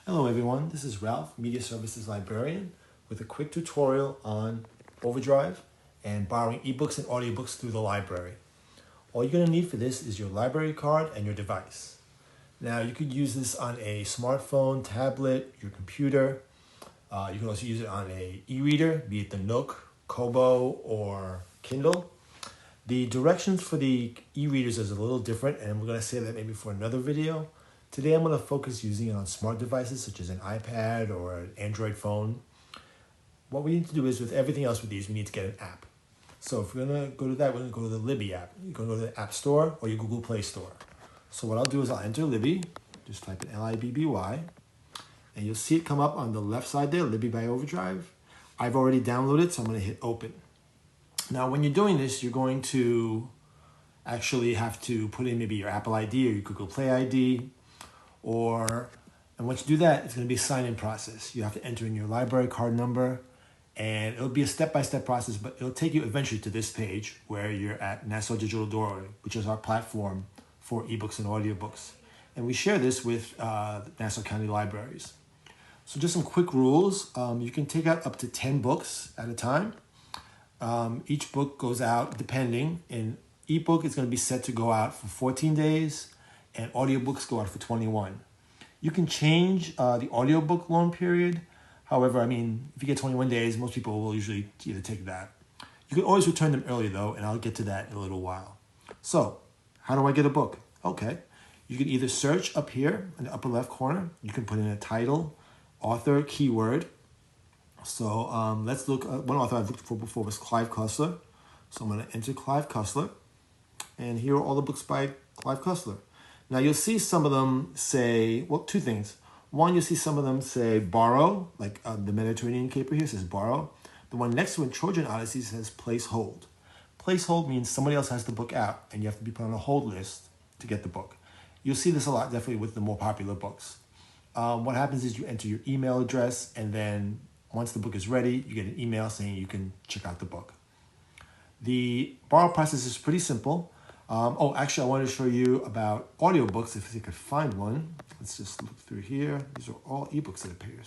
Hello everyone, this is Ralph, Media Services Librarian, with a quick tutorial on OverDrive and borrowing ebooks and audiobooks through the library. All you're going to need for this is your library card and your device. Now you could use this on a smartphone, tablet, your computer. You can also use it on a e-reader, be it the Nook, Kobo, or Kindle. The directions for the e-readers is a little different, and we're going to save that maybe for another video. Today I'm going to focus using it on smart devices such as an iPad or an Android phone. What we need to do is, with everything else with these, we need to get an app. So if we're going to go to that, we're going to go to the Libby app. You're going to go to the App Store or your Google Play Store. So what I'll do is I'll enter Libby, just type in Libby, and you'll see it come up on the left side there, Libby by OverDrive. I've already downloaded, so I'm going to hit open. Now when you're doing this, you're going to actually have to put in maybe your Apple ID or your Google Play ID. And once you do that, it's going to be a sign-in process. You have to enter in your library card number, and it'll be a step-by-step process, but it'll take you eventually to this page where you're at Nassau Digital Library, which is our platform for ebooks and audiobooks. And we share this with Nassau County Libraries. So just some quick rules. You can take out up to 10 books at a time. Each book goes out depending. In ebook, it's going to be set to go out for 14 days. And audiobooks go out for 21. You can change the audiobook loan period. However, if you get 21 days, most people will usually either take that. You can always return them early though, and I'll get to that in a little while. So, how do I get a book? Okay, you can either search up here in the upper left corner. You can put in a title, author, keyword. So let's look, one author I've looked for before was Clive Cussler. So I'm going to enter Clive Cussler. And here are all the books by Clive Cussler. Now you'll see some of them say, well, two things. One, you'll see some of them say borrow, like the Mediterranean Caper here says borrow. The one next to it, Trojan Odyssey, says place hold. Place hold means somebody else has the book out and you have to be put on a hold list to get the book. You'll see this a lot definitely with the more popular books. What happens is you enter your email address, and then once the book is ready, you get an email saying you can check out the book. The borrow process is pretty simple. Actually, I wanted to show you about audiobooks, if you could find one. Let's just look through here. These are all ebooks, it appears.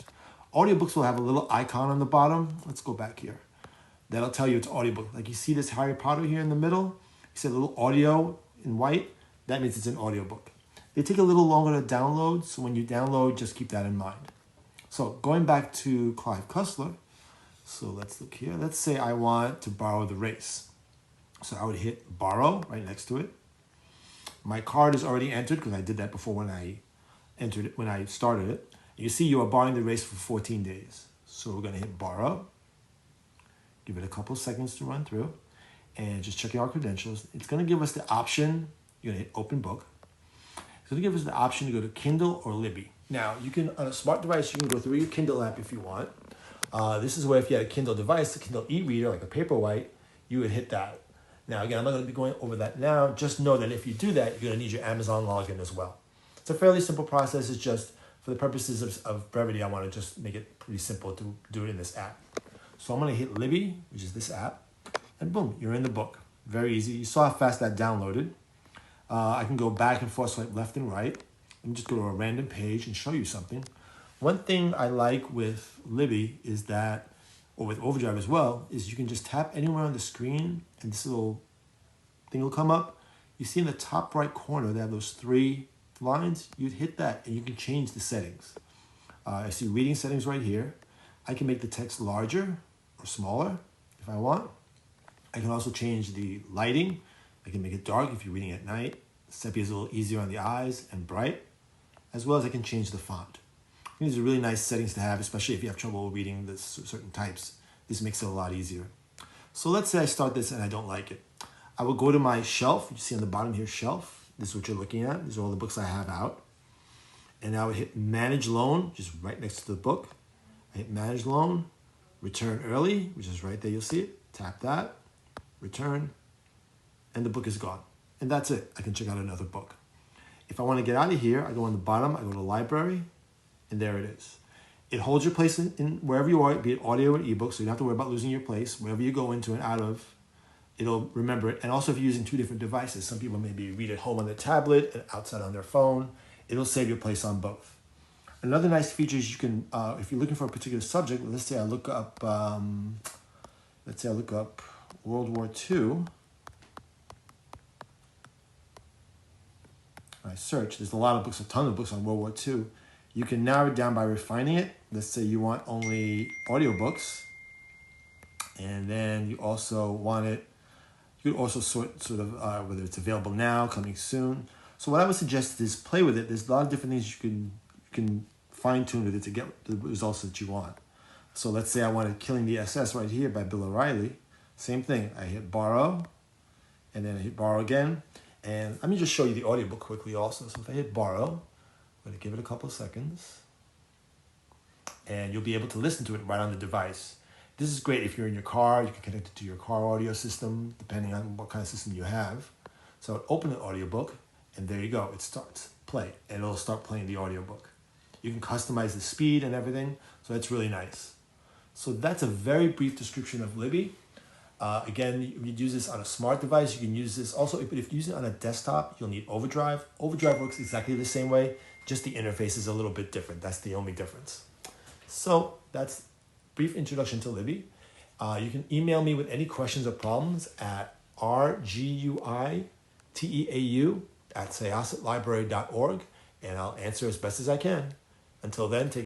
Audiobooks will have a little icon on the bottom. Let's go back here. That'll tell you it's audiobook. Like you see this Harry Potter here in the middle. You see a little audio in white. That means it's an audiobook. They take a little longer to download, so when you download, just keep that in mind. So going back to Clive Cussler. So let's look here. Let's say I want to borrow The Race. So I would hit borrow right next to it. My card is already entered because I did that before when I entered it, when I started it. You see you are borrowing The Race for 14 days. So we're going to hit borrow. Give it a couple seconds to run through and just checking our credentials. It's going to give us the option. You're going to hit open book. It's going to give us the option to go to Kindle or Libby. Now you can, on a smart device, you can go through your Kindle app if you want. This is where if you had a Kindle device, a Kindle e-reader like a Paperwhite, you would hit that. Now, again, I'm not going to be going over that now. Just know that if you do that, you're going to need your Amazon login as well. It's a fairly simple process. It's just for the purposes of brevity, I want to just make it pretty simple to do it in this app. So I'm going to hit Libby, which is this app, and boom, you're in the book. Very easy. You saw how fast that downloaded. I can go back and forth, swipe left and right, and just go to a random page and show you something. One thing I like with Libby is that, or with OverDrive as well, is you can just tap anywhere on the screen and this little thing will come up. You see in the top right corner, they have those three lines. You'd hit that and you can change the settings. I see reading settings right here. I can make the text larger or smaller if I want. I can also change the lighting. I can make it dark if you're reading at night. Sepia is a little easier on the eyes and bright, as well as I can change the font. These are really nice settings to have, especially if you have trouble reading this certain types. This makes it a lot easier. So let's say I start this and I don't like it. I will go to my shelf. You see on the bottom here, shelf. This is what you're looking at. These are all the books I have out. And I would hit Manage Loan, just right next to the book. I hit Manage Loan, Return Early, which is right there. You'll see it. Tap that, return, and the book is gone. And that's it. I can check out another book. If I want to get out of here, I go on the bottom. I go to Library. And there it is. It holds your place in wherever you are, be it audio or ebook, so you don't have to worry about losing your place. Wherever you go into and out of, it'll remember it. And also if you're using two different devices, some people maybe read at home on their tablet and outside on their phone, it'll save your place on both. Another nice feature is you can, if you're looking for a particular subject, let's say I look up World War II. I search, there's a lot of books, a ton of books on World War II. You can narrow it down by refining it. Let's say you want only audiobooks. And then you also want it, you could also sort of whether it's available now, coming soon. So what I would suggest is play with it. There's a lot of different things you can fine tune with it to get the results that you want. So let's say I wanted Killing the SS right here by Bill O'Reilly. Same thing, I hit borrow, and then I hit borrow again. And let me just show you the audiobook quickly also. So if I hit borrow, I'm going to give it a couple of seconds. And you'll be able to listen to it right on the device. This is great if you're in your car. You can connect it to your car audio system, depending on what kind of system you have. So open an audiobook, and there you go. It starts. Play, and it'll start playing the audiobook. You can customize the speed and everything, so that's really nice. So that's a very brief description of Libby. Again, you can use this on a smart device. You can use this also, but if you use it on a desktop, you'll need OverDrive. OverDrive works exactly the same way, just the interface is a little bit different. That's the only difference. So that's a brief introduction to Libby. You can email me with any questions or problems at rguiteau@sayasatlibrary.org, and I'll answer as best as I can. Until then, take